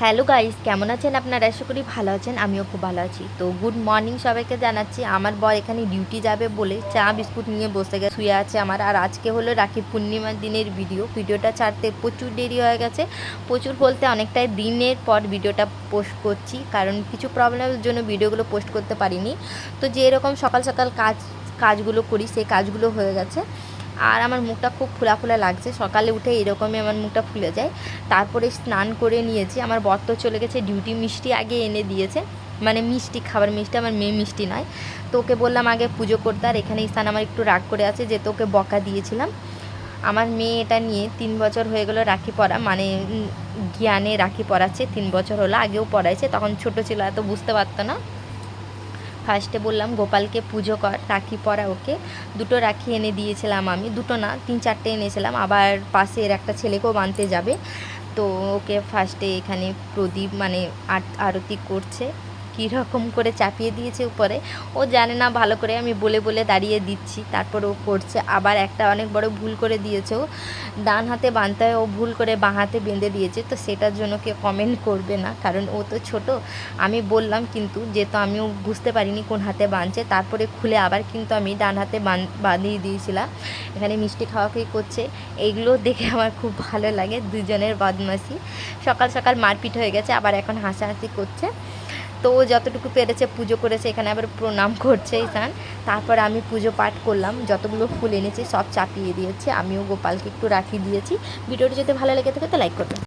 Hello guys, কেমন আছেন আপনারা? আশা করি ভালো আছেন, আমিও খুব ভালো আছি। তো গুড মর্নিং সবাইকে জানাচ্ছি। আমার বর এখানে ডিউটি যাবে বলে চা বিস্কুট নিয়ে বসে গেছে, শুয়ে আছে আমার। আর আজকে হলো রাখি পূর্ণিমার দিনের ভিডিওটা ছাড়তে প্রচুর দেরি হয়ে গেছে। প্রচুর বলতে অনেকটাই দিনের পর ভিডিওটা পোস্ট করছি, কারণ কিছু প্রবলেমের জন্য ভিডিওগুলো পোস্ট করতে পারিনি। তো যে এরকম সকাল সকাল কাজগুলো করি, সেই কাজগুলো হয়ে গেছে। আর আমার মুখটা খুব ফোলা ফোলা লাগছে, সকালে উঠে এরকমই আমার মুখটা ফুলে যায়। তারপরে স্নান করে নিয়েছি। আমার বর তো চলে গেছে ডিউটি, মিষ্টি আগে এনে দিয়েছে, মানে মিষ্টি খাবার মিষ্টি, আমার মেয়ে মিষ্টি নয়। তো ওকে বললাম আগে পুজো করতে। আর এখানে স্থান আমার একটু রাগ করে আছে, যেহেতু ওকে বকা দিয়েছিলাম। আমার মেয়ে এটা নিয়ে 3 বছর হয়ে গেল রাখি পরা, মানে জ্ঞানে রাখি পরাচ্ছে। 3 বছর হলো, আগেও পড়াইছে, তখন ছোট ছিল, এত বুঝতে পারতো না। ফার্স্টে বললাম গোপালকে পুজো কর, রাখি পরা ওকে। দুটো রাখি এনে দিয়েছিলাম আমি, দুটো না 3-4টে এনেছিলাম। আবার পাশের একটা ছেলেকেও বানতে যাবে, তো ওকে ফার্স্টে এখানে প্রদীপ মানে আরতি করছে। কীরকম করে চাপিয়ে দিয়েছে উপরে, ও জানে না ভালো করে, আমি বলে বলে দাঁড়িয়ে দিচ্ছি, তারপর ও করছে। আবার একটা অনেক বড় ভুল করে দিয়েছে, ও ডান হাতে বাঁধতে হয়, ও ভুল করে বাঁ হাতে বেঁধে দিয়েছে। তো সেটার জন্য কেউ কমেন্ট করবে না, কারণ ও তো ছোট। আমি বললাম, কিন্তু যেহেতু আমিও বুঝতে পারিনি কোন হাতে বাঁধছে, তারপরে খুলে আবার কিন্তু আমি ডান হাতে বাঁধিয়ে দিয়েছিলাম। এখানে মিষ্টি খাওয়াখাওয়ি করছে, এইগুলো দেখে আমার খুব ভালো লাগে। দুজনের বদমাশি, সকাল সকাল মারপিট হয়ে গেছে, আবার এখন হাসাহাসি করছে। তো ও যতটুকু পেরেছে পুজো করেছে, এখানে আবার প্রণাম করছে ঈশান। তারপর আমি পুজো পাঠ করলাম, যতগুলো ফুল এনেছি সব চাপিয়ে দিয়েছে। আমিও গোপালকে একটু রাখি দিয়েছি। ভিডিওটি যদি ভালো লেগে থাকে তো লাইক করবেন।